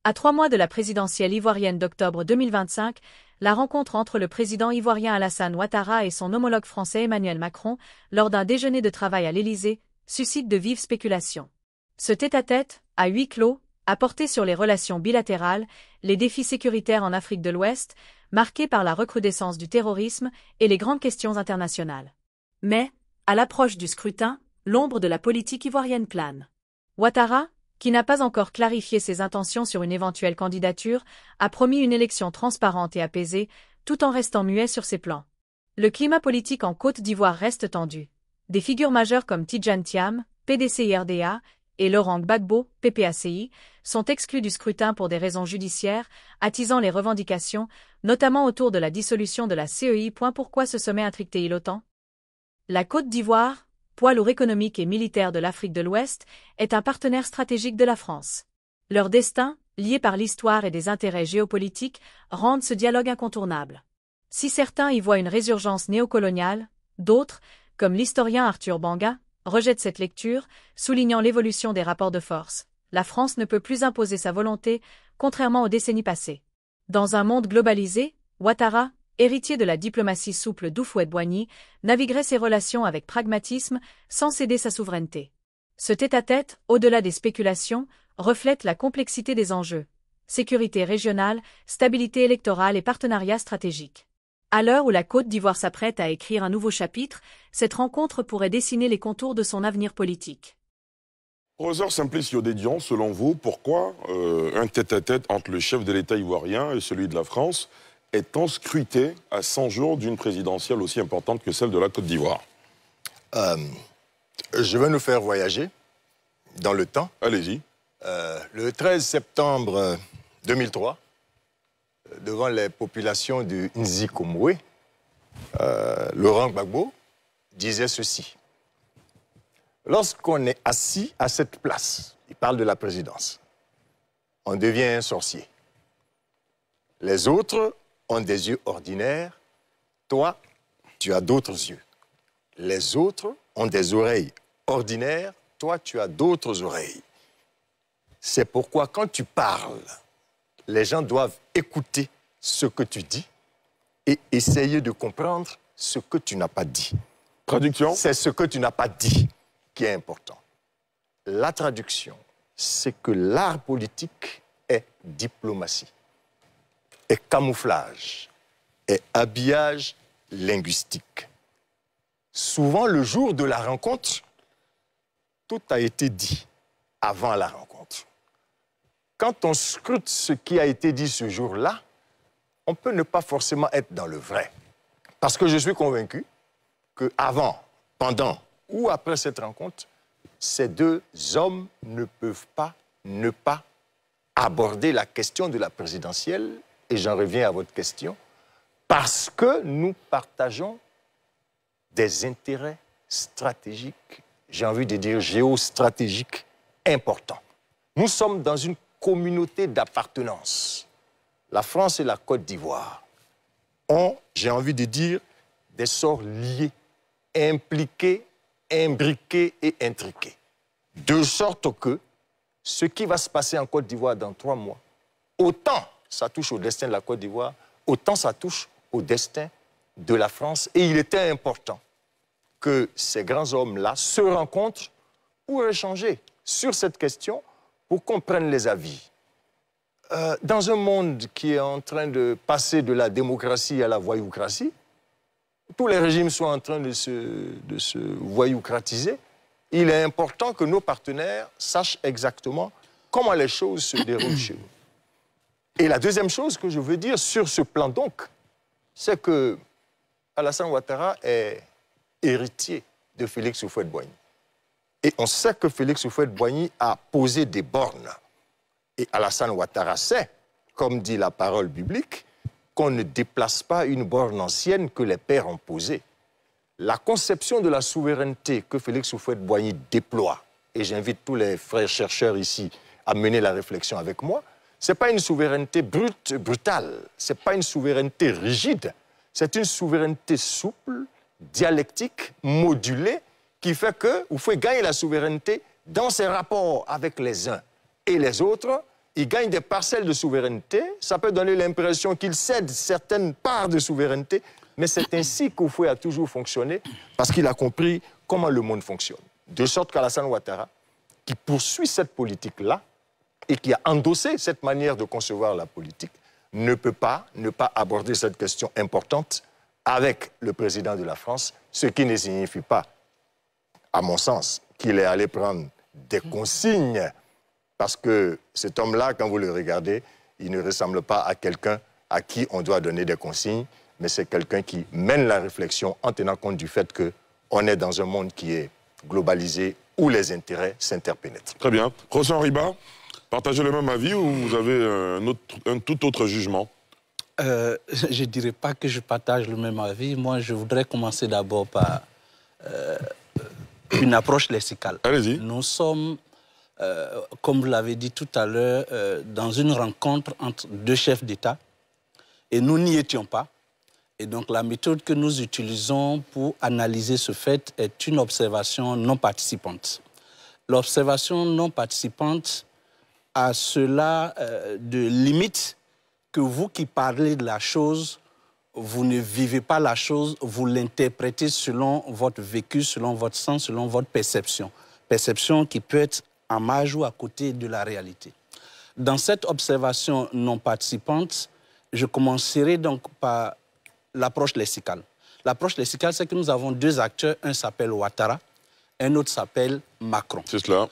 À 3 mois de la présidentielle ivoirienne d'octobre 2025, la rencontre entre le président ivoirien Alassane Ouattara et son homologue français Emmanuel Macron, lors d'un déjeuner de travail à l'Élysée, suscite de vives spéculations. Ce tête-à-tête, à huis clos, a porté sur les relations bilatérales, les défis sécuritaires en Afrique de l'Ouest, marqués par la recrudescence du terrorisme et les grandes questions internationales. Mais, à l'approche du scrutin, l'ombre de la politique ivoirienne plane. Ouattara, qui n'a pas encore clarifié ses intentions sur une éventuelle candidature, a promis une élection transparente et apaisée, tout en restant muet sur ses plans. Le climat politique en Côte d'Ivoire reste tendu. Des figures majeures comme Tidjane Thiam, PDCI-RDA, et Laurent Gbagbo, PPACI, sont exclus du scrutin pour des raisons judiciaires, attisant les revendications, notamment autour de la dissolution de la CEI. Pourquoi ce sommet intriguait-il autant? La Côte d'Ivoire, poids lourd économique et militaire de l'Afrique de l'Ouest, est un partenaire stratégique de la France. Leur destin, lié par l'histoire et des intérêts géopolitiques, rendent ce dialogue incontournable. Si certains y voient une résurgence néocoloniale, d'autres, comme l'historien Arthur Banga, rejettent cette lecture, soulignant l'évolution des rapports de force. La France ne peut plus imposer sa volonté, contrairement aux décennies passées. Dans un monde globalisé, Ouattara, héritier de la diplomatie souple d'Houphouët-Boigny, naviguerait ses relations avec pragmatisme, sans céder sa souveraineté. Ce tête-à-tête, au-delà des spéculations, reflète la complexité des enjeux. Sécurité régionale, stabilité électorale et partenariat stratégique. À l'heure où la Côte d'Ivoire s'apprête à écrire un nouveau chapitre, cette rencontre pourrait dessiner les contours de son avenir politique. Professeur Simplice Yodédian, selon vous, pourquoi un tête-à-tête entre le chef de l'État ivoirien et celui de la France est-on scruté à 100 jours d'une présidentielle aussi importante que celle de la Côte d'Ivoire? Je vais nous faire voyager dans le temps. Allez-y. Le 13 septembre 2003, devant les populations de Nzikomwe, Laurent Gbagbo disait ceci. Lorsqu'on est assis à cette place, il parle de la présidence, on devient un sorcier. Les autres ont des yeux ordinaires, toi, tu as d'autres yeux. Les autres ont des oreilles ordinaires, toi, tu as d'autres oreilles. C'est pourquoi quand tu parles, les gens doivent écouter ce que tu dis et essayer de comprendre ce que tu n'as pas dit. Traduction? C'est ce que tu n'as pas dit qui est important. La traduction, c'est que l'art politique est diplomatie, est camouflage, est habillage linguistique. Souvent, le jour de la rencontre, tout a été dit avant la rencontre. Quand on scrute ce qui a été dit ce jour-là, on peut ne pas forcément être dans le vrai. Parce que je suis convaincu qu'avant, pendant ou après cette rencontre, ces deux hommes ne peuvent pas ne pas aborder la question de la présidentielle, et j'en reviens à votre question, parce que nous partageons des intérêts stratégiques, j'ai envie de dire géostratégiques, importants. Nous sommes dans une communauté d'appartenance. La France et la Côte d'Ivoire ont, j'ai envie de dire, des sorts liés, impliqués, imbriqués et intriqués. De sorte que ce qui va se passer en Côte d'Ivoire dans 3 mois, autant ça touche au destin de la Côte d'Ivoire, autant ça touche au destin de la France. Et il était important que ces grands hommes-là se rencontrent pour échanger sur cette question, pour qu'on prenne les avis. Dans un monde qui est en train de passer de la démocratie à la voyoucratie, tous les régimes sont en train de se voyoucratiser, il est important que nos partenaires sachent exactement comment les choses se déroulent chez nous. Et la deuxième chose que je veux dire sur ce plan donc, c'est que Alassane Ouattara est héritier de Félix Houphouët-Boigny. Et on sait que Félix Houphouët-Boigny a posé des bornes. Et Alassane Ouattara sait, comme dit la parole biblique, qu'on ne déplace pas une borne ancienne que les pères ont posée. La conception de la souveraineté que Félix Houphouët-Boigny déploie, et j'invite tous les frères chercheurs ici à mener la réflexion avec moi, ce n'est pas une souveraineté brutale, ce n'est pas une souveraineté rigide, c'est une souveraineté souple, dialectique, modulée, qui fait que vous pouvez gagner la souveraineté dans ses rapports avec les uns et les autres, il gagne des parcelles de souveraineté, ça peut donner l'impression qu'il cède certaines parts de souveraineté, mais c'est ainsi qu'Houphouët a toujours fonctionné, parce qu'il a compris comment le monde fonctionne. De sorte qu'Alassane Ouattara, qui poursuit cette politique-là, et qui a endossé cette manière de concevoir la politique, ne peut pas ne pas aborder cette question importante avec le président de la France, ce qui ne signifie pas, à mon sens, qu'il est allé prendre des consignes, parce que cet homme-là, quand vous le regardez, il ne ressemble pas à quelqu'un à qui on doit donner des consignes, mais c'est quelqu'un qui mène la réflexion en tenant compte du fait qu'on est dans un monde qui est globalisé, où les intérêts s'interpénètrent. Très bien. Professeur Riba, partagez le même avis ou vous avez un tout autre jugement? Je ne dirais pas que je partage le même avis. Moi, je voudrais commencer d'abord par une approche lexicale. Allez-y. Nous sommes, comme vous l'avez dit tout à l'heure, dans une rencontre entre deux chefs d'État et nous n'y étions pas. Et donc, la méthode que nous utilisons pour analyser ce fait est une observation non participante. L'observation non participante a cela de limite que vous qui parlez de la chose, vous ne vivez pas la chose, vous l'interprétez selon votre vécu, selon votre sens, selon votre perception. Perception qui peut être en marge ou à côté de la réalité. Dans cette observation non participante, je commencerai donc par l'approche lexicale. L'approche lexicale, c'est que nous avons deux acteurs, un s'appelle Ouattara, un autre s'appelle Macron. C'est cela.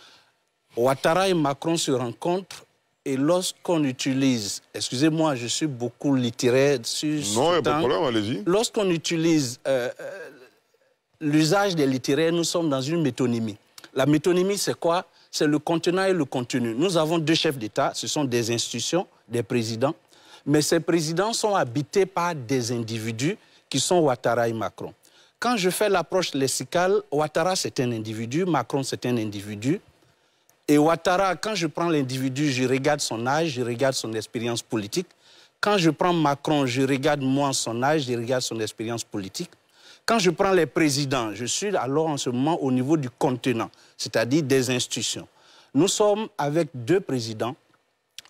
Ouattara et Macron se rencontrent et lorsqu'on utilise, excusez-moi, je suis beaucoup littéraire sur ce Non, il n'y a pas temps. de problème, allez-y. Lorsqu'on utilise l'usage des littéraires, nous sommes dans une métonymie. La métonymie, c'est quoi? C'est le contenant et le contenu. Nous avons deux chefs d'État, ce sont des institutions, des présidents, mais ces présidents sont habités par des individus qui sont Ouattara et Macron. Quand je fais l'approche lexicale, Ouattara, c'est un individu, Macron, c'est un individu. Et Ouattara, quand je prends l'individu, je regarde son âge, je regarde son expérience politique. Quand je prends Macron, je regarde moins son âge, je regarde son expérience politique. Quand je prends les présidents, je suis alors en ce moment au niveau du contenant, c'est-à-dire des institutions. Nous sommes avec deux présidents,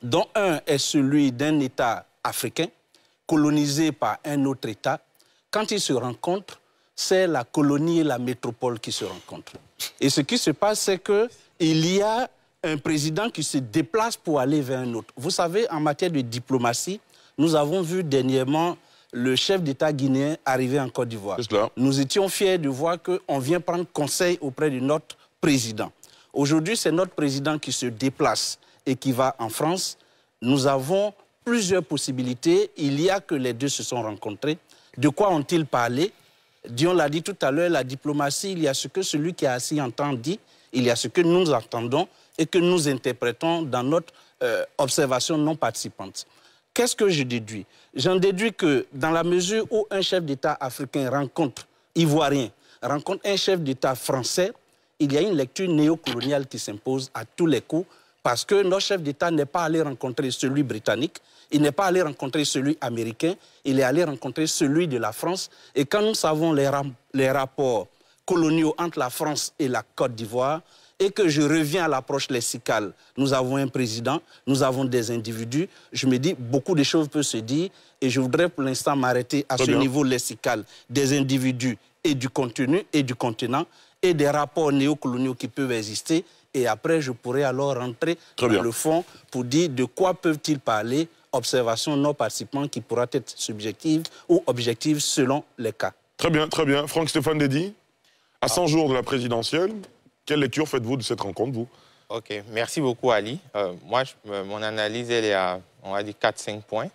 dont un est celui d'un État africain, colonisé par un autre État. Quand ils se rencontrent, c'est la colonie et la métropole qui se rencontrent. Et ce qui se passe, c'est qu'il y a un président qui se déplace pour aller vers un autre. Vous savez, en matière de diplomatie, nous avons vu dernièrement le chef d'État guinéen arriver en Côte d'Ivoire. Nous étions fiers de voir qu'on vient prendre conseil auprès de notre président. Aujourd'hui, c'est notre président qui se déplace et qui va en France. Nous avons plusieurs possibilités. Il y a que les deux se sont rencontrés. De quoi ont-ils parlé? Dion l'a dit tout à l'heure, la diplomatie, il y a ce que celui qui est assis entend dit, il y a ce que nous entendons et que nous interprétons dans notre observation non participante. Qu'est-ce que je déduis? J'en déduis que dans la mesure où un chef d'État africain rencontre, ivoirien, rencontre un chef d'État français, il y a une lecture néocoloniale qui s'impose à tous les coups parce que notre chef d'État n'est pas allé rencontrer celui britannique, il n'est pas allé rencontrer celui américain, il est allé rencontrer celui de la France. Et quand nous savons les rapports coloniaux entre la France et la Côte d'Ivoire, et que je reviens à l'approche lexicale, nous avons un président, nous avons des individus, je me dis beaucoup de choses peuvent se dire et je voudrais pour l'instant m'arrêter à ce niveau lexical des individus et du contenu et du contenant et des rapports néocoloniaux qui peuvent exister et après je pourrais alors rentrer dans le fond pour dire de quoi peuvent-ils parler, observation non participante qui pourra être subjective ou objective selon les cas. Très bien, très bien. Franck-Stéphane Dédy, à 100 jours de la présidentielle, quelle lecture faites-vous de cette rencontre, vous? Ok, merci beaucoup, Ali. Moi, mon analyse, elle est à, on va dire, 4-5 points.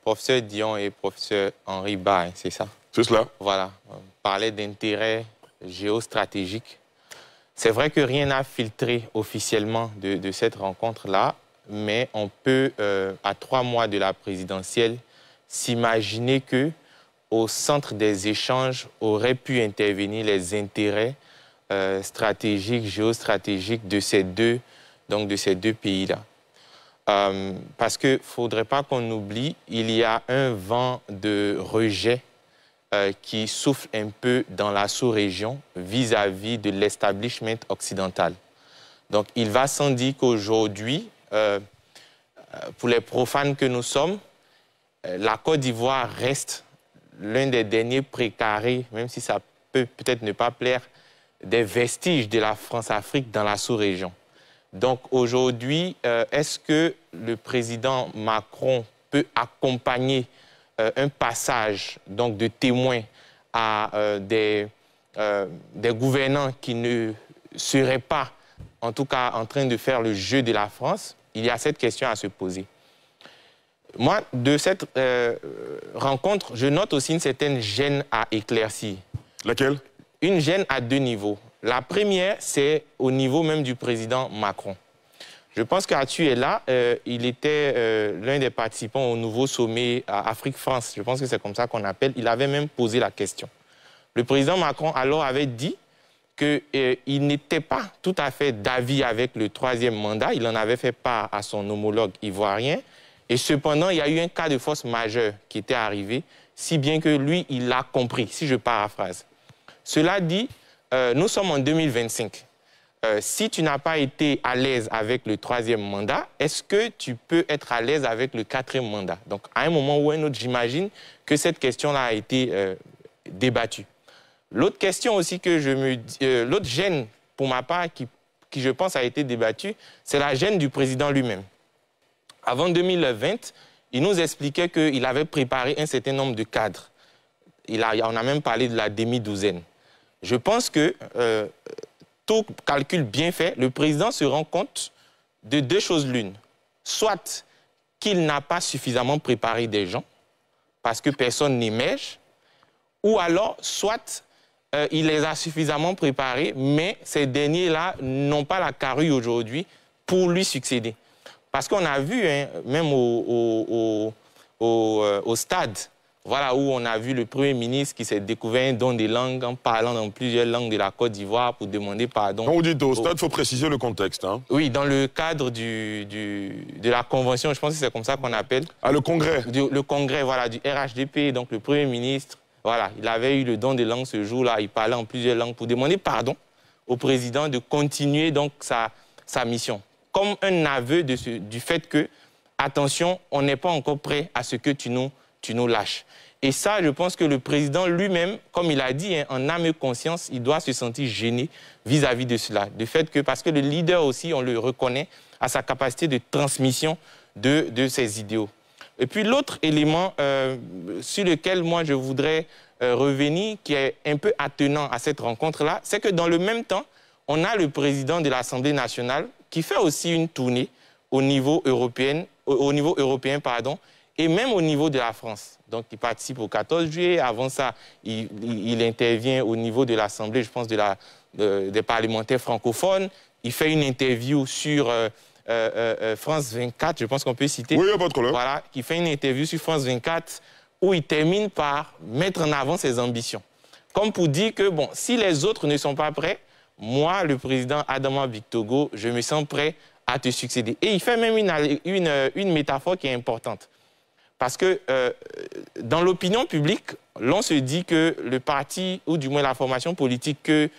Professeur Dion et professeur Henri Ba, c'est ça? C'est cela. Voilà. On parlait d'intérêt géostratégique. C'est vrai que rien n'a filtré officiellement de cette rencontre-là, mais on peut, à 3 mois de la présidentielle, s'imaginer que au centre des échanges auraient pu intervenir les intérêts stratégiques, géostratégiques de ces deux pays-là. Parce qu'il ne faudrait pas qu'on oublie, il y a un vent de rejet qui souffle un peu dans la sous-région vis-à-vis de l'establishment occidental. Donc, il va sans dire qu'aujourd'hui, pour les profanes que nous sommes, la Côte d'Ivoire reste l'un des derniers précarés, même si ça peut peut-être ne pas plaire, des vestiges de la France-Afrique dans la sous-région. Donc aujourd'hui, est-ce que le président Macron peut accompagner un passage donc, de témoins à des gouvernants qui ne seraient pas, en tout cas, en train de faire le jeu de la France? Il y a cette question à se poser. Moi, de cette rencontre, je note aussi une certaine gêne à éclaircir. Laquelle? Une gêne à deux niveaux. La première, c'est au niveau même du président Macron. Je pense qu'Arthur est là. Il était l'un des participants au nouveau sommet à Afrique-France. Je pense que c'est comme ça qu'on appelle. Il avait même posé la question. Le président Macron alors avait dit qu'il n'était pas tout à fait d'avis avec le troisième mandat. Il en avait fait part à son homologue ivoirien. Et cependant, il y a eu un cas de force majeure qui était arrivé, si bien que lui, il l'a compris, si je paraphrase. Cela dit, nous sommes en 2025. Si tu n'as pas été à l'aise avec le troisième mandat, est-ce que tu peux être à l'aise avec le quatrième mandat? Donc, à un moment ou un autre, j'imagine que cette question-là a été débattue. L'autre question aussi que je me dis, l'autre gêne pour ma part qui je pense a été débattue, c'est la gêne du président lui-même. Avant 2020, il nous expliquait qu'il avait préparé un certain nombre de cadres. On a même parlé de la demi-douzaine. Je pense que, tout calcul bien fait, le président se rend compte de deux choses l'une. Soit qu'il n'a pas suffisamment préparé des gens, parce que personne n'émerge, ou alors, soit il les a suffisamment préparés, mais ces derniers-là n'ont pas la carrure aujourd'hui pour lui succéder. Parce qu'on a vu, hein, même au stade, voilà, où on a vu le Premier ministre qui s'est découvert un don des langues en parlant dans plusieurs langues de la Côte d'Ivoire pour demander pardon. Quand vous dites au stade, il faut préciser le contexte. Hein. Oui, dans le cadre de la convention, je pense que c'est comme ça qu'on appelle. Ah, le congrès. Le congrès, voilà, du RHDP, donc le Premier ministre. Voilà, il avait eu le don des langues ce jour-là, il parlait en plusieurs langues pour demander pardon au président de continuer donc sa mission. Comme un aveu du fait que, attention, on n'est pas encore prêt à ce que tu nous lâches. Et ça, je pense que le président lui-même, comme il a dit, hein, en âme et conscience, il doit se sentir gêné vis-à-vis de cela. Du fait que, parce que le leader aussi, on le reconnaît à sa capacité de transmission de ses idéaux. Et puis l'autre élément sur lequel moi je voudrais revenir, qui est un peu attenant à cette rencontre-là, c'est que dans le même temps, on a le président de l'Assemblée nationale qui fait aussi une tournée au niveau européen, et même au niveau de la France. Donc il participe au 14 juillet, avant ça, il intervient au niveau de l'Assemblée, je pense, des parlementaires francophones. Il fait une interview sur France 24, je pense qu'on peut citer. Oui, il n'y a pas de problème. Voilà, qui fait une interview sur France 24 où il termine par mettre en avant ses ambitions. Comme pour dire que, bon, si les autres ne sont pas prêts, moi, le président Adama Bictogo, je me sens prêt à te succéder. Et il fait même une métaphore qui est importante. Parce que dans l'opinion publique, l'on se dit que le parti, ou du moins la formation politique que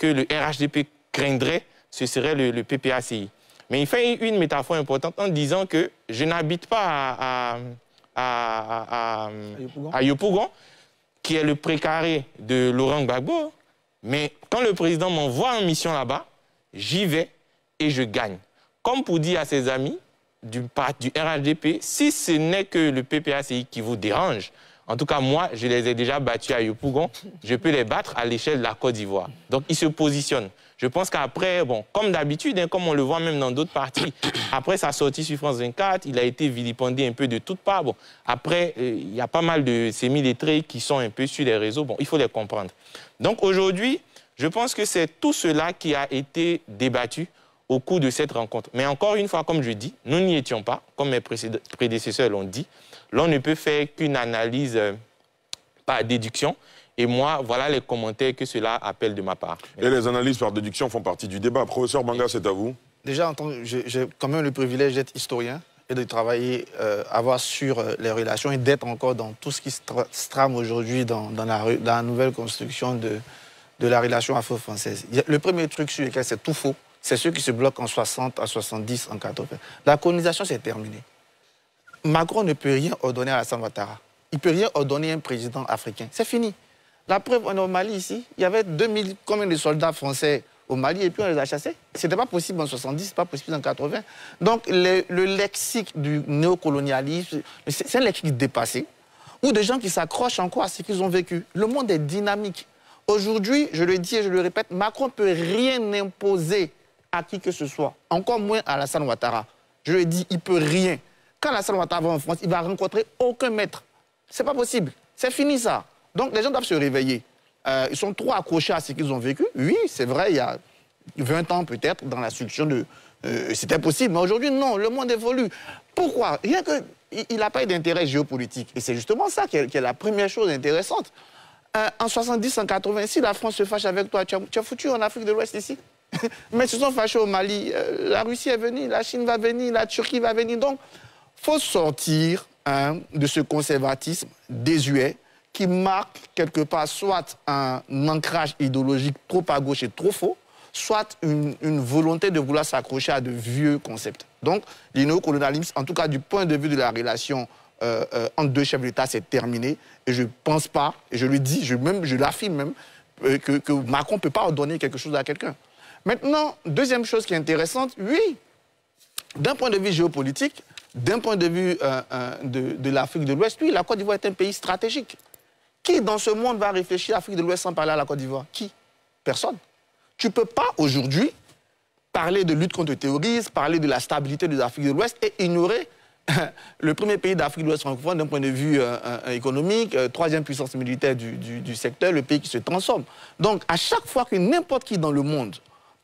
le RHDP craindrait, ce serait le PPACI. Mais il fait une métaphore importante en disant que je n'habite pas à Yopougon, qui est le précaré de Laurent Gbagbo, mais quand le président m'envoie en mission là-bas, j'y vais et je gagne. Comme pour dire à ses amis du RHDP, si ce n'est que le PPACI qui vous dérange, en tout cas moi, je les ai déjà battus à Yopougon, je peux les battre à l'échelle de la Côte d'Ivoire. Donc il se positionne. Je pense qu'après, bon, comme d'habitude, hein, comme on le voit même dans d'autres partis, après sa sortie sur France 24, il a été vilipendé un peu de toutes parts. Bon, après, il y a pas mal de semi-lettrés qui sont un peu sur les réseaux. Bon, il faut les comprendre. Donc aujourd'hui, je pense que c'est tout cela qui a été débattu au cours de cette rencontre. Mais encore une fois, comme je dis, nous n'y étions pas, comme mes prédécesseurs l'ont dit. L'on ne peut faire qu'une analyse par déduction. Et moi, voilà les commentaires que cela appelle de ma part. Et les analyses par déduction font partie du débat. Professeur Banga, c'est à vous. Déjà, j'ai quand même le privilège d'être historien et de travailler, avoir sur les relations et d'être encore dans tout ce qui se trame aujourd'hui dans la nouvelle construction de la relation afro-française. Le premier truc sur lequel c'est tout faux, c'est ceux qui se bloquent en 60, en 70, en 80. La colonisation, c'est terminé. Macron ne peut rien ordonner à Alassane Ouattara. Il ne peut rien ordonner à un président africain. C'est fini. La preuve, on est au Mali ici. Il y avait 2000 combien de soldats français au Mali et puis on les a chassés. Ce n'était pas possible en 70, ce n'est pas possible en 80. Donc le lexique du néocolonialisme, c'est un lexique dépassé, ou des gens qui s'accrochent encore à ce qu'ils ont vécu. Le monde est dynamique. Aujourd'hui, je le dis et je le répète, Macron ne peut rien imposer à qui que ce soit, encore moins à Alassane Ouattara. Je le dis, il ne peut rien. Quand Alassane Ouattara va en France, il ne va rencontrer aucun maître. Ce n'est pas possible. C'est fini ça. Donc les gens doivent se réveiller. Ils sont trop accrochés à ce qu'ils ont vécu. Oui, c'est vrai, il y a 20 ans peut-être, dans la structure de... c'était possible, mais aujourd'hui, non, le monde évolue. Pourquoi? Rien que... Il n'a pas eu d'intérêt géopolitique. Et c'est justement ça qui est la première chose intéressante. En 70, en 86, la France se fâche avec toi. Tu as foutu en Afrique de l'Ouest ici. Mais ils se sont fâchés au Mali. La Russie est venue, la Chine va venir, la Turquie va venir. Donc, il faut sortir de ce conservatisme désuet qui marque quelque part soit un ancrage idéologique trop à gauche et trop faux, soit une volonté de vouloir s'accrocher à de vieux concepts. Donc, le néocolonialisme, en tout cas du point de vue de la relation entre deux chefs d'État, c'est terminé. Et je ne pense pas, et je le dis, je l'affirme même, que Macron ne peut pas ordonner quelque chose à quelqu'un. Maintenant, deuxième chose qui est intéressante, oui, d'un point de vue géopolitique, d'un point de vue de l'Afrique de l'Ouest, oui, la Côte d'Ivoire est un pays stratégique. Qui dans ce monde va réfléchir à l'Afrique de l'Ouest sans parler à la Côte d'Ivoire? Qui? Personne. Tu ne peux pas aujourd'hui parler de lutte contre le terrorisme, parler de la stabilité de l'Afrique de l'Ouest et ignorer le premier pays d'Afrique de l'Ouest francophone d'un point de vue économique, troisième puissance militaire du secteur, le pays qui se transforme. Donc, à chaque fois que n'importe qui dans le monde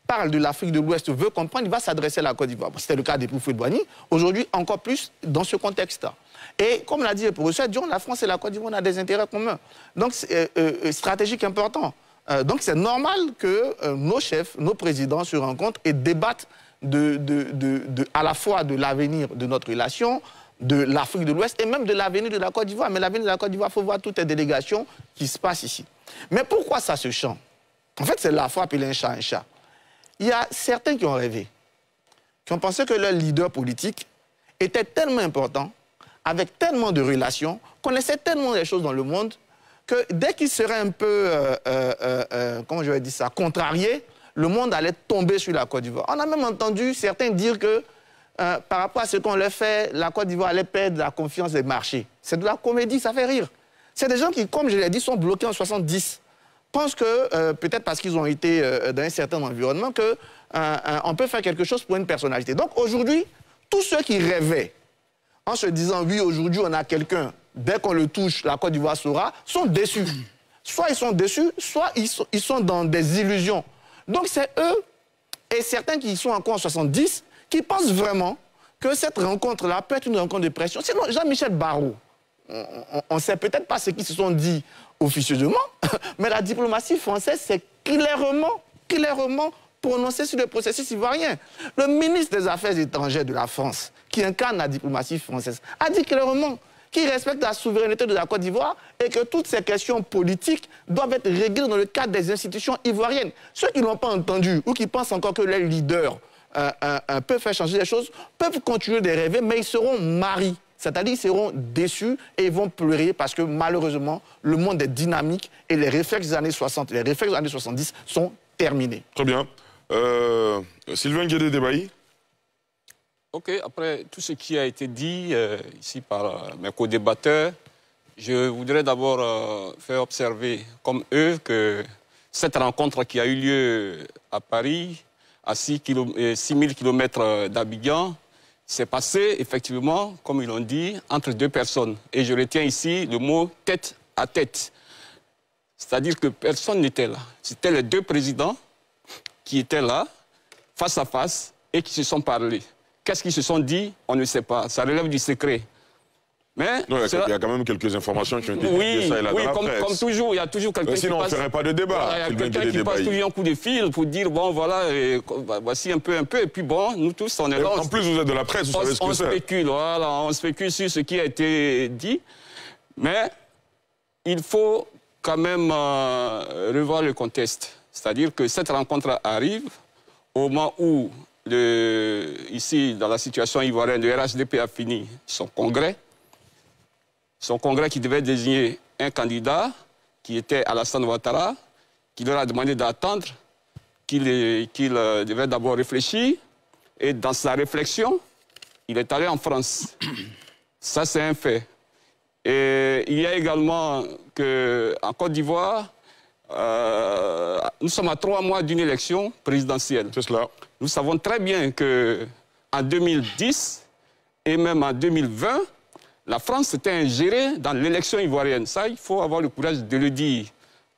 parle de l'Afrique de l'Ouest, veut comprendre, il va s'adresser à la Côte d'Ivoire. C'était le cas des Houphouët-Boigny. Aujourd'hui, encore plus dans ce contexte-là. Et comme l'a dit le professeur Dion, la France et la Côte d'Ivoire ont des intérêts communs. Donc, c'est stratégique important. Donc, c'est normal que nos chefs, nos présidents se rencontrent et débattent à la fois de l'avenir de notre relation, de l'Afrique de l'Ouest et même de l'avenir de la Côte d'Ivoire. Mais l'avenir de la Côte d'Ivoire, il faut voir toutes les délégations qui se passent ici. Mais pourquoi ça se chante? En fait, c'est la fois appeler un chat un chat. Il y a certains qui ont rêvé, qui ont pensé que leur leader politique était tellement important, avec tellement de relations, connaissait tellement de choses dans le monde, que dès qu'il serait un peu, comment je vais dire ça, contrarié, le monde allait tomber sur la Côte d'Ivoire. On a même entendu certains dire que par rapport à ce qu'on leur fait, la Côte d'Ivoire allait perdre la confiance des marchés. C'est de la comédie, ça fait rire. C'est des gens qui, comme je l'ai dit, sont bloqués en 70. Pensent que, peut-être parce qu'ils ont été dans un certain environnement, qu'on peut faire quelque chose pour une personnalité. Donc aujourd'hui, tous ceux qui rêvaient, en se disant, oui, aujourd'hui, on a quelqu'un, dès qu'on le touche, la Côte d'Ivoire saura, sont déçus. Soit ils sont déçus, soit ils sont dans des illusions. Donc c'est eux, et certains qui sont encore en 70, qui pensent vraiment que cette rencontre-là peut être une rencontre de pression. Sinon, Jean-Michel Barrot, on ne sait peut-être pas ce qu'ils se sont dit officieusement, mais la diplomatie française s'est clairement prononcée sur le processus ivoirien. Le ministre des Affaires étrangères de la France, qui incarne la diplomatie française, a dit clairement qu'il respecte la souveraineté de la Côte d'Ivoire et que toutes ces questions politiques doivent être réglées dans le cadre des institutions ivoiriennes. Ceux qui n'ont pas entendu ou qui pensent encore que les leaders peuvent faire changer les choses, peuvent continuer de rêver, mais ils seront maris. C'est-à-dire qu'ils seront déçus et ils vont pleurer parce que malheureusement, le monde est dynamique et les réflexes des années 60, les réflexes des années 70 sont terminés. Très bien. Sylvain Guédé-Débailly. Ok, après tout ce qui a été dit ici par mes co-débatteurs, je voudrais d'abord faire observer, comme eux, que cette rencontre qui a eu lieu à Paris, à 6000 km d'Abidjan, s'est passé, effectivement, comme ils l'ont dit, entre deux personnes. Et je retiens ici le mot « tête à tête ». C'est-à-dire que personne n'était là. C'était les deux présidents qui étaient là, face à face, et qui se sont parlé. Qu'est-ce qu'ils se sont dit? On ne sait pas. Ça relève du secret. Mais non, il y a quand même quelques informations qui ont été dites de ça et là dans la presse. Comme toujours, il y a toujours quelqu'un qui passe... Sinon, on ne ferait pas de débat. Il y a quelqu'un qui passe toujours un coup de fil pour dire, bon, voilà, voici un peu, et puis bon, nous tous, on est là. En plus, vous êtes de la presse, vous savez ce que c'est. On spécule, voilà, on spécule sur ce qui a été dit. Mais il faut quand même revoir le contexte. C'est-à-dire que cette rencontre arrive au moment où, ici, dans la situation ivoirienne, le RHDP a fini son congrès qui devait désigner un candidat qui était Alassane Ouattara, qui leur a demandé d'attendre, qu'il devait d'abord réfléchir. Et dans sa réflexion, il est allé en France. Ça, c'est un fait. Et il y a également qu'en Côte d'Ivoire, nous sommes à 3 mois d'une élection présidentielle. C'est cela. Nous savons très bien qu'en 2010 et même en 2020, la France s'était ingérée dans l'élection ivoirienne. Ça, il faut avoir le courage de le dire.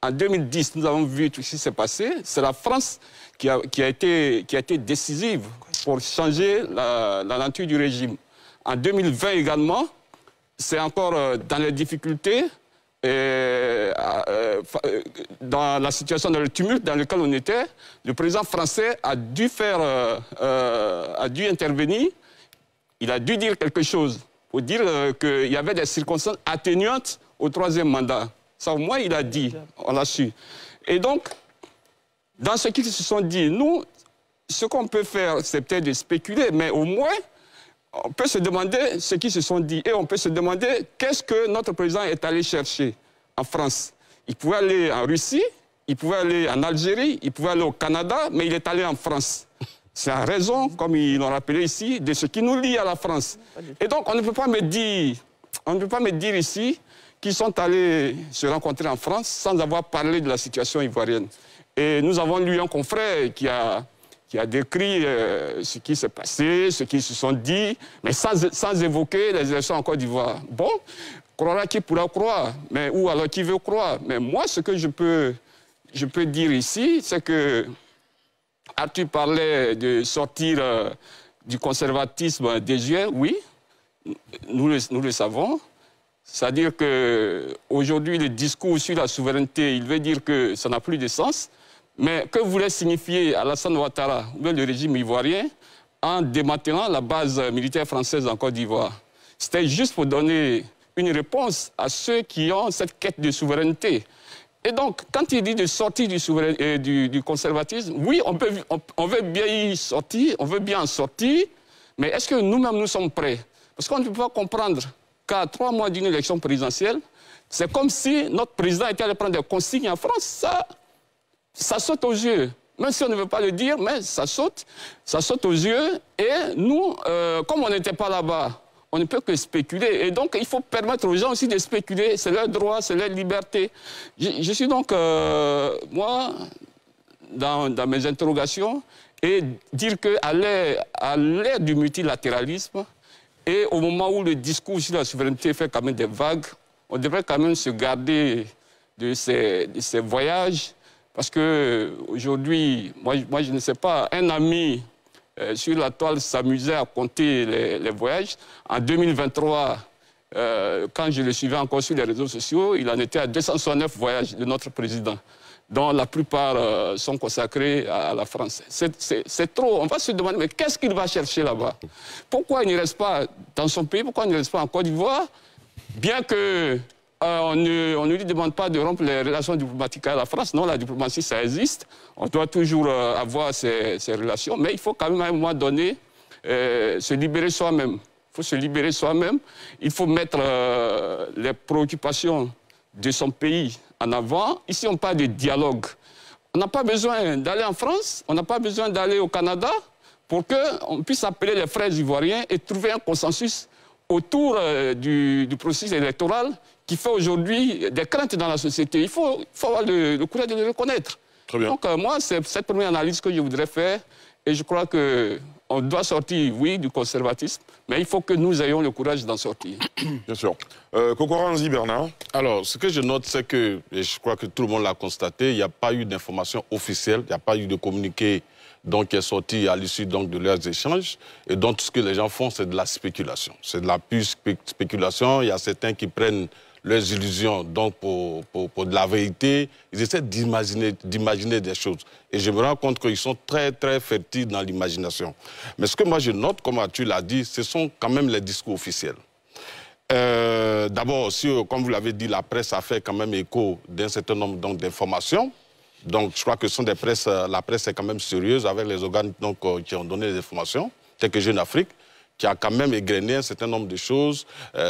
En 2010, nous avons vu tout ce qui s'est passé. C'est la France qui a été décisive pour changer la nature du régime. En 2020 également, c'est encore dans les difficultés, dans la situation, dans le tumulte dans lequel on était, le président français a dû intervenir. Il a dû dire quelque chose pour dire qu'il y avait des circonstances atténuantes au 3e mandat. Ça, au moins, il a dit, on l'a su. Et donc, dans ce qu'ils se sont dit, nous, ce qu'on peut faire, c'est peut-être de spéculer, mais au moins, on peut se demander ce qu'ils se sont dit. Et on peut se demander qu'est-ce que notre président est allé chercher en France. Il pouvait aller en Russie, il pouvait aller en Algérie, il pouvait aller au Canada, mais il est allé en France. C'est en raison, comme ils l'ont rappelé ici, de ce qui nous lie à la France. Et donc, on ne peut pas me dire ici qu'ils sont allés se rencontrer en France sans avoir parlé de la situation ivoirienne. Et nous avons lu un confrère qui a décrit ce qui s'est passé, ce qu'ils se sont dit, mais sans évoquer les élections en Côte d'Ivoire. Bon, croira qui pourra croire, mais ou alors qui veut croire. Mais moi, ce que je peux dire ici, c'est que Arthur parlait de sortir du conservatisme désuet, oui, nous le savons. C'est-à-dire qu'aujourd'hui, le discours sur la souveraineté, il veut dire que ça n'a plus de sens. Mais que voulait signifier Alassane Ouattara, ou le régime ivoirien, en démantelant la base militaire française en Côte d'Ivoire? C'était juste pour donner une réponse à ceux qui ont cette quête de souveraineté. Et donc, quand il dit de sortir du conservatisme, oui, on veut bien y sortir, on veut bien en sortir, mais est-ce que nous-mêmes, nous sommes prêts? Parce qu'on ne peut pas comprendre qu'à 3 mois d'une élection présidentielle, c'est comme si notre président était allé prendre des consignes en France. Ça saute aux yeux. Même si on ne veut pas le dire, mais ça saute aux yeux. Et nous, comme on n'était pas là-bas, on ne peut que spéculer. Et donc, il faut permettre aux gens aussi de spéculer. C'est leur droit, c'est leur liberté. Je suis donc, moi, dans mes interrogations, et dire qu'à l'ère du multilatéralisme, et au moment où le discours sur la souveraineté fait quand même des vagues, on devrait quand même se garder de ces voyages. Parce qu'aujourd'hui, moi, je ne sais pas, un ami sur la toile s'amusait à compter les voyages. En 2023, quand je le suivais encore sur les réseaux sociaux, il en était à 269 voyages de notre président, dont la plupart sont consacrés à la France. C'est trop. On va se demander, mais qu'est-ce qu'il va chercher là-bas? Pourquoi il ne reste pas dans son pays? Pourquoi il ne reste pas en Côte d'Ivoire? Bien que... on ne lui demande pas de rompre les relations diplomatiques à la France. Non, la diplomatie, ça existe. On doit toujours avoir ces relations. Mais il faut quand même à un moment donné se libérer soi-même. Il faut se libérer soi-même. Il faut mettre les préoccupations de son pays en avant. Ici, on parle de dialogue. On n'a pas besoin d'aller en France. On n'a pas besoin d'aller au Canada pour qu'on puisse appeler les frères ivoiriens et trouver un consensus autour du processus électoral qui fait aujourd'hui des craintes dans la société. Il faut avoir le courage de le reconnaître. Très bien. Donc moi, c'est cette première analyse que je voudrais faire. Et je crois qu'on doit sortir, oui, du conservatisme, mais il faut que nous ayons le courage d'en sortir. Bien sûr. Kokoranzi Bernard. Alors, ce que je note, c'est que, et je crois que tout le monde l'a constaté, il n'y a pas eu d'information officielle, il n'y a pas eu de communiqué donc, qui est sorti à l'issue de leurs échanges. Et donc, tout ce que les gens font, c'est de la spéculation. C'est de la pure spéculation. Il y a certains qui prennent leurs illusions donc, pour de la vérité. Ils essaient d'imaginer des choses. Et je me rends compte qu'ils sont très, très fertiles dans l'imagination. Mais ce que moi, je note, comme tu l'as dit, ce sont quand même les discours officiels. D'abord, comme vous l'avez dit, la presse a fait quand même écho d'un certain nombre d'informations. Donc, je crois que ce sont la presse est quand même sérieuse avec les organes donc, qui ont donné les informations, tels que Jeune Afrique, qui a quand même égrené un certain nombre de choses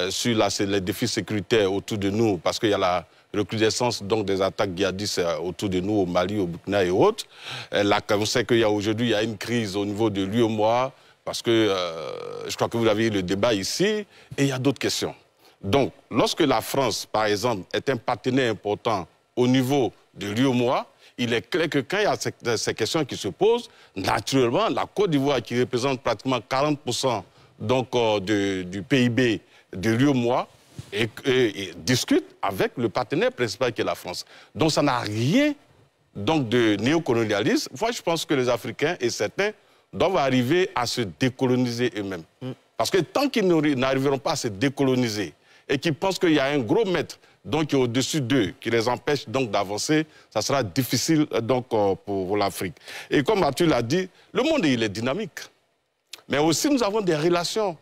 sur les défis sécuritaires autour de nous, parce qu'il y a la recrudescence donc, des attaques djihadistes autour de nous, au Mali, au Burkina et autres. On sait qu'aujourd'hui, il y a une crise au niveau de l'UEMOA, parce que je crois que vous avez eu le débat ici, et il y a d'autres questions. Donc, lorsque la France, par exemple, est un partenaire important au niveau de l'UEMOA, il est clair que quand il y a ces questions qui se posent, naturellement, la Côte d'Ivoire, qui représente pratiquement 40% donc, du PIB de l'UEMOA, et discute avec le partenaire principal qui est la France. Donc ça n'a rien donc, de néocolonialisme. Moi, je pense que les Africains et certains doivent arriver à se décoloniser eux-mêmes. Parce que tant qu'ils n'arriveront pas à se décoloniser et qu'ils pensent qu'il y a un gros maître donc, qui est au-dessus d'eux, qui les empêche donc d'avancer, ça sera difficile donc, pour l'Afrique. Et comme Mathieu l'a dit, le monde il est dynamique. Mais aussi nous avons des relations.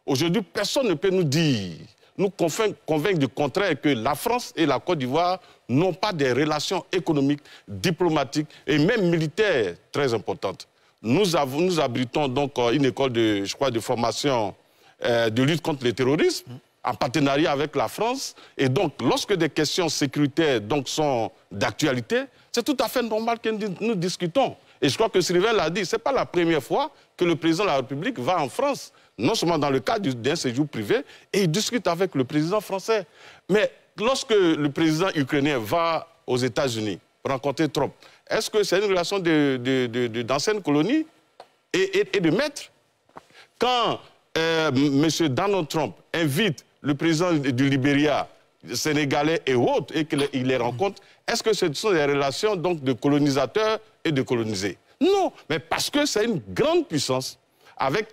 Aujourd'hui, personne ne peut nous dire, nous convaincre du contraire que la France et la Côte d'Ivoire n'ont pas des relations économiques, diplomatiques et même militaires très importantes. Nous abritons donc une école de formation de lutte contre le terrorisme en partenariat avec la France. Et donc, lorsque des questions sécuritaires donc, sont d'actualité, c'est tout à fait normal que nous discutons. Et je crois que Sylvain l'a dit, ce n'est pas la première fois que le président de la République va en France, non seulement dans le cadre d'un séjour privé, et il discute avec le président français. Mais lorsque le président ukrainien va aux États-Unis rencontrer Trump, est-ce que c'est une relation d'ancienne colonie et de maître? Quand M. Donald Trump invite le président du Libéria, sénégalais et autres, et qu'il les rencontre, est-ce que ce sont des relations donc, de colonisateurs et de colonisés? Non, mais parce que c'est une grande puissance avec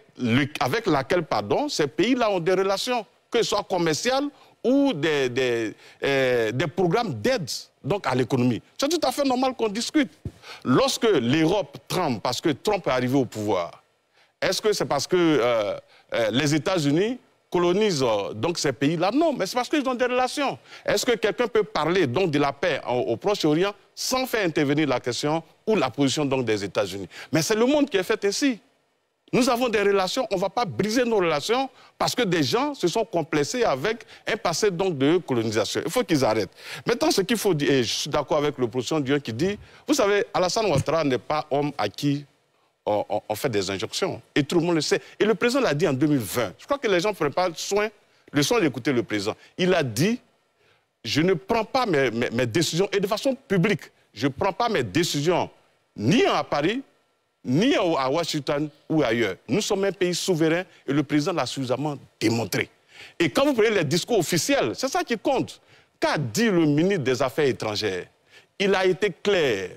laquelle ces pays-là ont des relations, que ce soit commerciales ou des programmes d'aide à l'économie. C'est tout à fait normal qu'on discute. Lorsque l'Europe tremble parce que Trump est arrivé au pouvoir, est-ce que c'est parce que les États-Unis colonisent donc ces pays-là? Non, mais c'est parce qu'ils ont des relations. Est-ce que quelqu'un peut parler donc de la paix au Proche-Orient sans faire intervenir la question ou la position donc des États-Unis? Mais c'est le monde qui est fait ainsi. Nous avons des relations, on ne va pas briser nos relations parce que des gens se sont complexés avec un passé donc de colonisation. Il faut qu'ils arrêtent. Maintenant, ce qu'il faut dire, et je suis d'accord avec le professeur Dieu qui dit, vous savez, Alassane Ouattara n'est pas homme à qui on fait des injonctions. Et tout le monde le sait. Et le président l'a dit en 2020. Je crois que les gens ne prennent pas le soin d'écouter le président. Il a dit, je ne prends pas mes décisions, et de façon publique, je ne prends pas mes décisions ni à Paris, ni à Washington ou ailleurs. Nous sommes un pays souverain et le président l'a suffisamment démontré. Et quand vous prenez les discours officiels, c'est ça qui compte. Qu'a dit le ministre des Affaires étrangères? Il a été clair,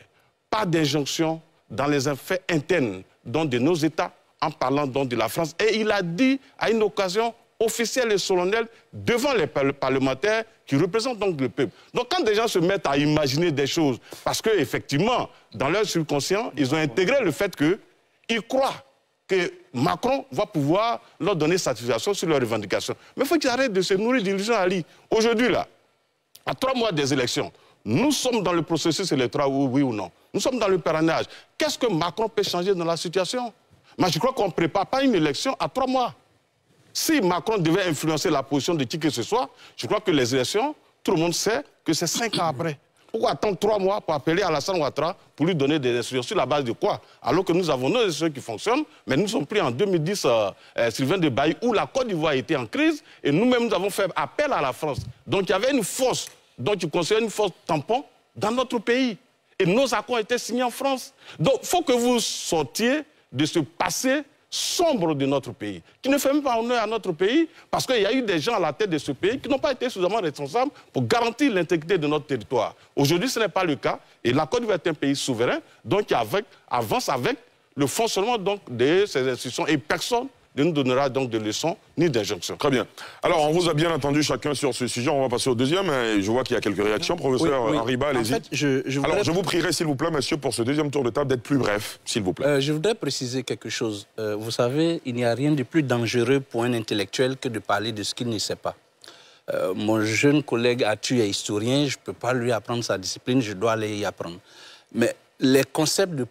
pas d'injonction dans les affaires internes de nos États, en parlant donc de la France. Et il a dit à une occasion officielle et solennelle devant les parlementaires qui représentent donc le peuple. Donc quand des gens se mettent à imaginer des choses, parce qu'effectivement, dans leur subconscient, ils ont intégré le fait qu'ils croient que Macron va pouvoir leur donner satisfaction sur leurs revendications. Mais il faut qu'ils arrêtent de se nourrir d'illusions, Ali. Aujourd'hui, là, à 3 mois des élections, nous sommes dans le processus électoral, oui ou non. Nous sommes dans le parrainage. Qu'est-ce que Macron peut changer dans la situation? Moi, je crois qu'on ne prépare pas une élection à 3 mois. Si Macron devait influencer la position de qui que ce soit, je crois que les élections, tout le monde sait que c'est 5 ans après. Pourquoi attendre 3 mois pour appeler Alassane Ouattara pour lui donner des instructions sur la base de quoi? Alors que nous avons nos instructions qui fonctionnent, mais nous sommes pris en 2010, Sylvain de Bailly, où la Côte d'Ivoire était en crise, et nous-mêmes, nous avons fait appel à la France. Donc il y avait une force, donc il considère une force tampon dans notre pays. Et nos accords étaient signés en France. Donc il faut que vous sortiez de ce passé sombre de notre pays, qui ne fait même pas honneur à notre pays, parce qu'il y a eu des gens à la tête de ce pays qui n'ont pas été suffisamment responsables pour garantir l'intégrité de notre territoire. Aujourd'hui, ce n'est pas le cas, et la Côte d'Ivoire est un pays souverain, donc qui avance avec le fonctionnement donc, de ces institutions, et personne ne nous donnera donc de leçons ni d'injonctions. Très bien. Alors, on vous a bien entendu chacun sur ce sujet. On va passer au deuxième. Et je vois qu'il y a quelques réactions. Professeur Ariba, allez-y. En fait, je vous prierai, s'il vous plaît, monsieur, pour ce deuxième tour de table, d'être plus bref, s'il vous plaît. Je voudrais préciser quelque chose. Vous savez, il n'y a rien de plus dangereux pour un intellectuel que de parler de ce qu'il ne sait pas. Mon jeune collègue Atu est historien, je ne peux pas lui apprendre sa discipline, je dois aller y apprendre. Mais les concepts de